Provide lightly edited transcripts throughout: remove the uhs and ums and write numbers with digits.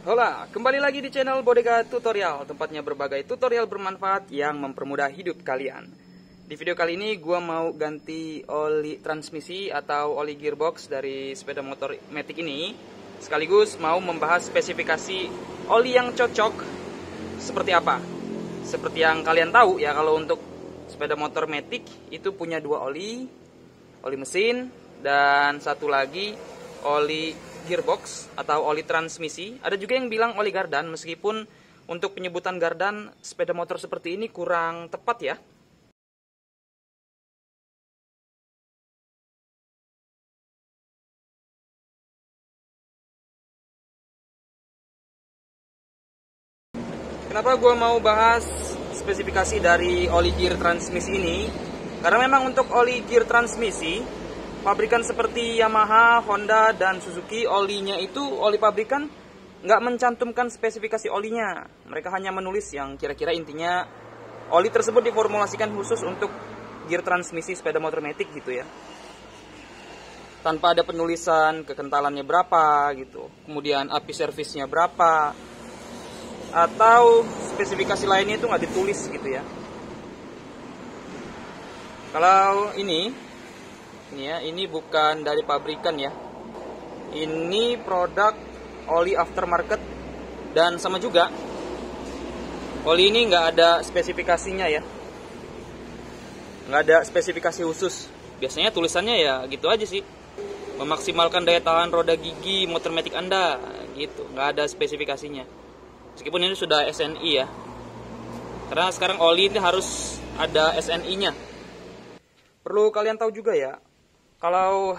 Hola, kembali lagi di channel Bodega Tutorial, tempatnya berbagai tutorial bermanfaat yang mempermudah hidup kalian. Di video kali ini gue mau ganti oli transmisi atau oli gearbox dari sepeda motor Matic ini. Sekaligus mau membahas spesifikasi oli yang cocok seperti apa. Seperti yang kalian tahu ya, kalau untuk sepeda motor Matic itu punya dua oli mesin dan satu lagi oli gearbox atau oli transmisi. Ada juga yang bilang oli gardan, meskipun untuk penyebutan gardan sepeda motor seperti ini kurang tepat ya. Kenapa gue mau bahas spesifikasi dari oli gear transmisi ini? Karena memang untuk oli gear transmisi, pabrikan seperti Yamaha, Honda, dan Suzuki, olinya itu oli pabrikan nggak mencantumkan spesifikasi olinya. Mereka hanya menulis yang kira-kira intinya oli tersebut diformulasikan khusus untuk gear transmisi sepeda motor Matic gitu ya. Tanpa ada penulisan kekentalannya berapa gitu, kemudian api servisnya berapa, atau spesifikasi lainnya itu nggak ditulis gitu ya. Kalau ini ya, ini bukan dari pabrikan ya. Ini produk oli aftermarket dan sama juga oli ini nggak ada spesifikasinya ya. Nggak ada spesifikasi khusus. Biasanya tulisannya ya gitu aja sih. Memaksimalkan daya tahan roda gigi motor Matic Anda gitu. Nggak ada spesifikasinya. Meskipun ini sudah SNI ya. Karena sekarang oli ini harus ada SNI-nya. Perlu kalian tahu juga ya, kalau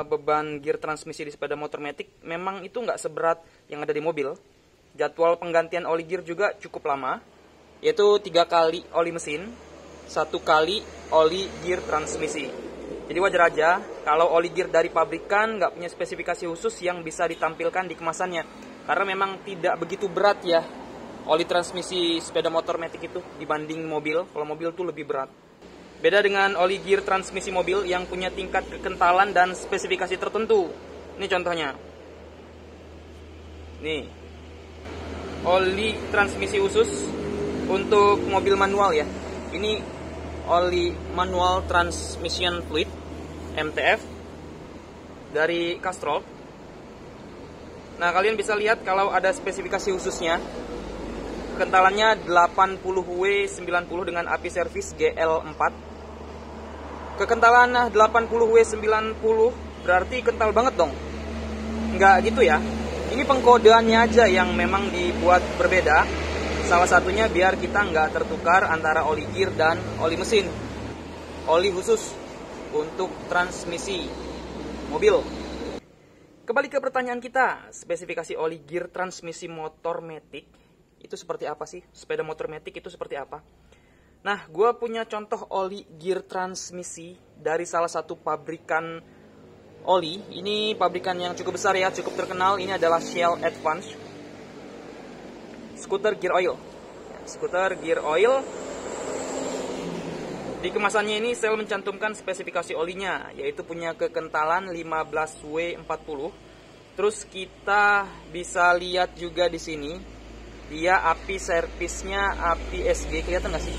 beban gear transmisi di sepeda motor Matic memang itu nggak seberat yang ada di mobil. Jadwal penggantian oli gear juga cukup lama, yaitu 3 kali oli mesin, 1 kali oli gear transmisi. Jadi wajar aja kalau oli gear dari pabrikan nggak punya spesifikasi khusus yang bisa ditampilkan di kemasannya. Karena memang tidak begitu berat ya oli transmisi sepeda motor Matic itu dibanding mobil. Kalau mobil tuh lebih berat. Beda dengan oli gear transmisi mobil yang punya tingkat kekentalan dan spesifikasi tertentu. Ini contohnya. Nih. Oli transmisi khusus untuk mobil manual ya. Ini oli manual transmission fluid MTF dari Castrol. Nah, kalian bisa lihat kalau ada spesifikasi khususnya. Kekentalannya 80W90 dengan api servis GL4. Kekentalan 80W90 berarti kental banget dong. Enggak gitu ya. Ini pengkodeannya aja yang memang dibuat berbeda. Salah satunya biar kita nggak tertukar antara oli gear dan oli mesin. Oli khusus untuk transmisi mobil. Kembali ke pertanyaan kita, spesifikasi oli gear transmisi motor Matic itu seperti apa sih? Sepeda motor Matic itu seperti apa? Nah, gue punya contoh oli gear transmisi dari salah satu pabrikan oli. Ini pabrikan yang cukup besar ya, cukup terkenal. Ini adalah Shell Advance Scooter Gear Oil. Scooter Gear Oil. Di kemasannya ini Shell mencantumkan spesifikasi olinya, yaitu punya kekentalan 15W40. Terus kita bisa lihat juga di sini, dia api servisnya api SG, kelihatan nggak sih?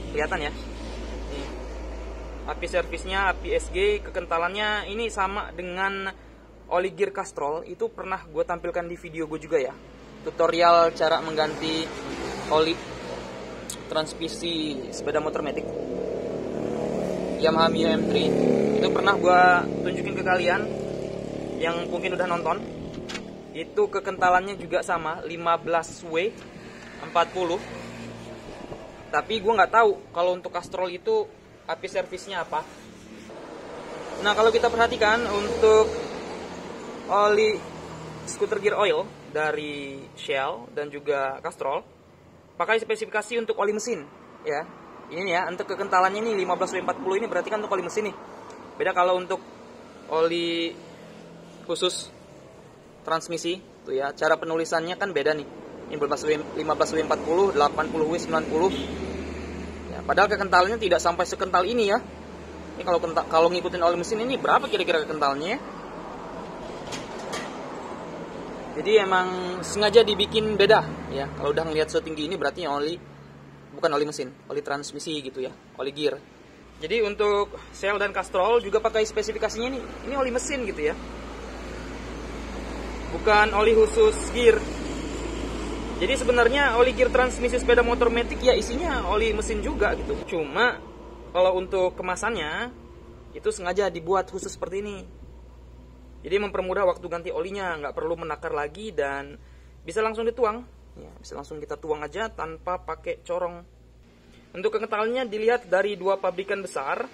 Kelihatan ya. Nih. Api servisnya api SG, kekentalannya ini sama dengan oli gear Castrol. Itu pernah gue tampilkan di video gue juga ya. Tutorial cara mengganti oli transmisi sepeda motor Matic Yamaha Mio M3. Itu pernah gue tunjukin ke kalian yang mungkin udah nonton. Itu kekentalannya juga sama, 15W40. Tapi gue nggak tahu kalau untuk Castrol itu api servisnya apa. Nah, kalau kita perhatikan untuk oli Scooter Gear Oil dari Shell dan juga Castrol, pakai spesifikasi untuk oli mesin ya. Ini ya, untuk kekentalannya ini 15W40 ini berarti kan untuk oli mesin nih. Beda kalau untuk oli khusus transmisi tuh ya, cara penulisannya kan beda nih. Ini 15W40, 80W90. Ya, padahal kekentalannya tidak sampai sekental ini ya. Ini kalau ngikutin oli mesin ini berapa kira-kira kekentalnya? Jadi emang sengaja dibikin beda ya. Kalau udah ngelihat setinggi ini berarti oli, bukan oli mesin, oli transmisi gitu ya, oli gear. Jadi untuk sel dan kastrol juga pakai spesifikasinya ini oli mesin gitu ya. Bukan oli khusus gear. Jadi sebenarnya oli gear transmisi sepeda motor matic ya isinya oli mesin juga gitu. Cuma kalau untuk kemasannya itu sengaja dibuat khusus seperti ini. Jadi mempermudah waktu ganti olinya, nggak perlu menakar lagi dan bisa langsung dituang. Ya, bisa langsung kita tuang aja tanpa pakai corong. Untuk kekentalannya dilihat dari dua pabrikan besar.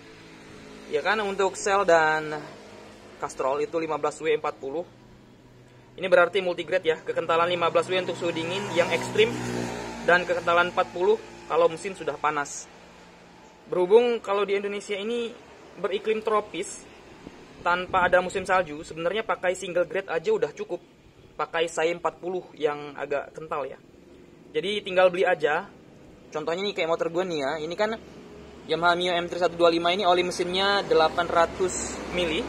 Ya kan, untuk sel dan kastrol itu 15W40. Ini berarti multigrade ya. Kekentalan 15W untuk suhu dingin yang ekstrim dan kekentalan 40 kalau mesin sudah panas. Berhubung kalau di Indonesia ini beriklim tropis tanpa ada musim salju, sebenarnya pakai single grade aja udah cukup. Pakai SAE 40 yang agak kental ya. Jadi tinggal beli aja. Contohnya nih kayak motor gue nih ya, ini kan Yamaha Mio M3125 ini oli mesinnya 800 mili.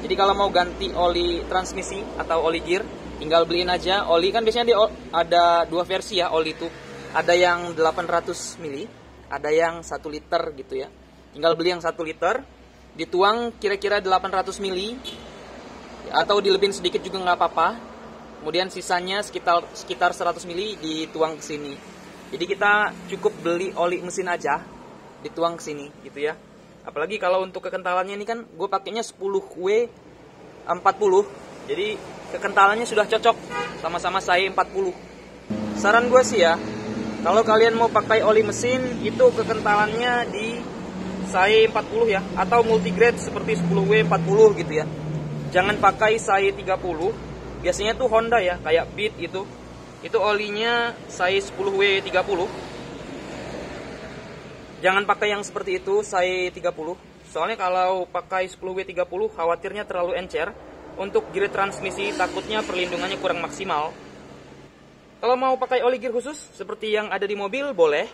Jadi kalau mau ganti oli transmisi atau oli gear, tinggal beliin aja oli. Kan biasanya ada dua versi ya oli itu. Ada yang 800 mili, ada yang 1 liter gitu ya. Tinggal beli yang 1 liter, dituang kira-kira 800 mili, atau dilebihin sedikit juga nggak apa-apa. Kemudian sisanya sekitar 100 mili dituang ke sini. Jadi kita cukup beli oli mesin aja, dituang ke sini gitu ya. Apalagi kalau untuk kekentalannya ini kan gue pakainya 10W40. Jadi kekentalannya sudah cocok sama-sama SAE 40. Saran gue sih ya, kalau kalian mau pakai oli mesin itu kekentalannya di SAE 40 ya, atau multigrade seperti 10W40 gitu ya. Jangan pakai SAE 30. Biasanya tuh Honda ya, kayak Beat itu olinya SAE 10W30. Jangan pakai yang seperti itu, SAE 30. Soalnya kalau pakai 10W30 khawatirnya terlalu encer. Untuk gear transmisi takutnya perlindungannya kurang maksimal. Kalau mau pakai oli gear khusus seperti yang ada di mobil boleh.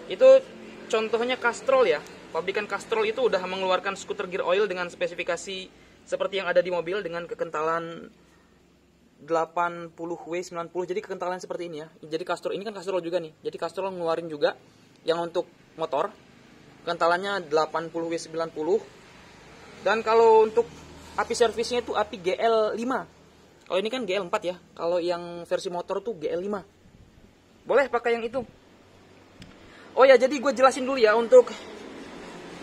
Itu contohnya Castrol ya. Pabrikan Castrol itu udah mengeluarkan skuter gear oil dengan spesifikasi seperti yang ada di mobil dengan kekentalan 80W90. Jadi kekentalan seperti ini ya. Jadi Castrol ini kan Castrol juga nih. Jadi Castrol ngeluarin juga yang untuk motor kekentalannya 80W90. Dan kalau untuk api servisnya itu api GL5. Kalau ini kan GL4 ya. Kalau yang versi motor tuh GL5. Boleh pakai yang itu. Oh ya, jadi gue jelasin dulu ya untuk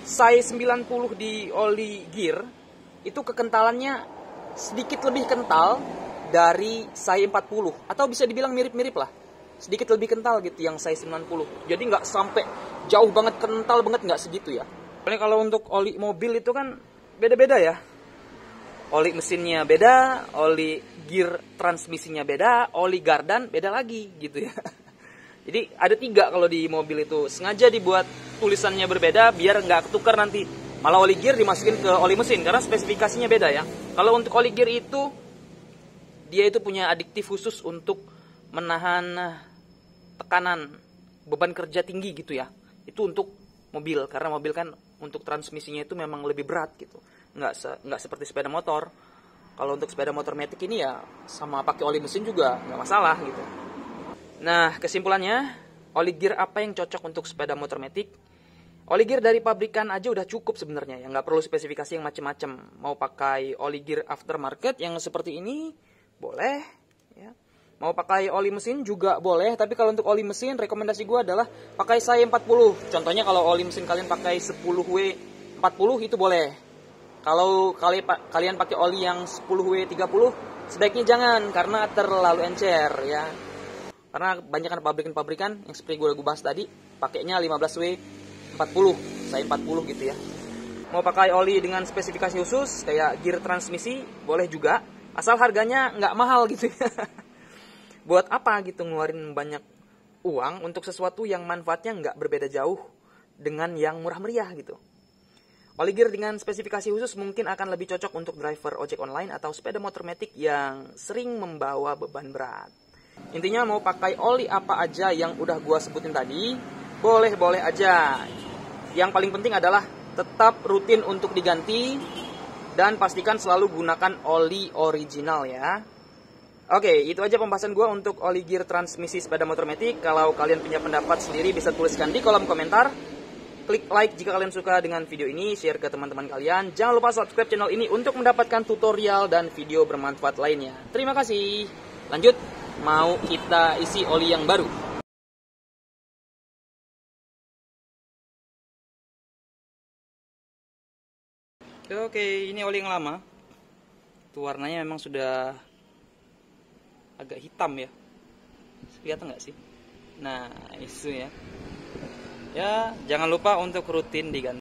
SAE 90 di oli gear itu kekentalannya sedikit lebih kental dari SAE 40, atau bisa dibilang mirip-mirip lah, sedikit lebih kental gitu yang SAE 90. Jadi nggak sampai jauh banget kental banget, nggak segitu ya. Soalnya kalau untuk oli mobil itu kan beda-beda ya, oli mesinnya beda, oli gear transmisinya beda, oli gardan beda lagi gitu ya. Jadi ada 3 kalau di mobil itu, sengaja dibuat tulisannya berbeda biar nggak ketukar nanti. Malah oli gear dimasukin ke oli mesin karena spesifikasinya beda ya. Kalau untuk oli gear itu dia itu punya adiktif khusus untuk menahan tekanan beban kerja tinggi gitu ya. Itu untuk mobil, karena mobil kan untuk transmisinya itu memang lebih berat gitu. Nggak seperti sepeda motor. Kalau untuk sepeda motor matic ini ya sama pakai oli mesin juga nggak masalah gitu. Nah, kesimpulannya, oli gear apa yang cocok untuk sepeda motor matic? Oli gear dari pabrikan aja udah cukup sebenarnya, ya nggak perlu spesifikasi yang macam-macam. Mau pakai oli gear aftermarket yang seperti ini boleh, ya. Mau pakai oli mesin juga boleh, tapi kalau untuk oli mesin rekomendasi gue adalah pakai SAE 40. Contohnya kalau oli mesin kalian pakai 10W40 itu boleh. Kalau kalian pakai oli yang 10W30 sebaiknya jangan, karena terlalu encer ya. Karena banyak kan pabrikan-pabrikan yang seperti gue bahas tadi pakainya 15W40, SAE 40 gitu ya. Mau pakai oli dengan spesifikasi khusus kayak gear transmisi boleh juga, asal harganya nggak mahal gitu ya. Buat apa gitu ngeluarin banyak uang untuk sesuatu yang manfaatnya nggak berbeda jauh dengan yang murah meriah gitu. Oli gear dengan spesifikasi khusus mungkin akan lebih cocok untuk driver ojek online atau sepeda motor matic yang sering membawa beban berat. Intinya mau pakai oli apa aja yang udah gua sebutin tadi, boleh-boleh aja. Yang paling penting adalah tetap rutin untuk diganti dan pastikan selalu gunakan oli original ya. Oke, itu aja pembahasan gue untuk oli gear transmisi sepeda motor Matic. Kalau kalian punya pendapat sendiri bisa tuliskan di kolom komentar. Klik like jika kalian suka dengan video ini, share ke teman-teman kalian. Jangan lupa subscribe channel ini untuk mendapatkan tutorial dan video bermanfaat lainnya. Terima kasih. Lanjut, mau kita isi oli yang baru. Oke, ini oli yang lama. Itu warnanya memang sudah agak hitam ya. Kelihatan nggak sih? Nah, itu ya. Ya, jangan lupa untuk rutin diganti.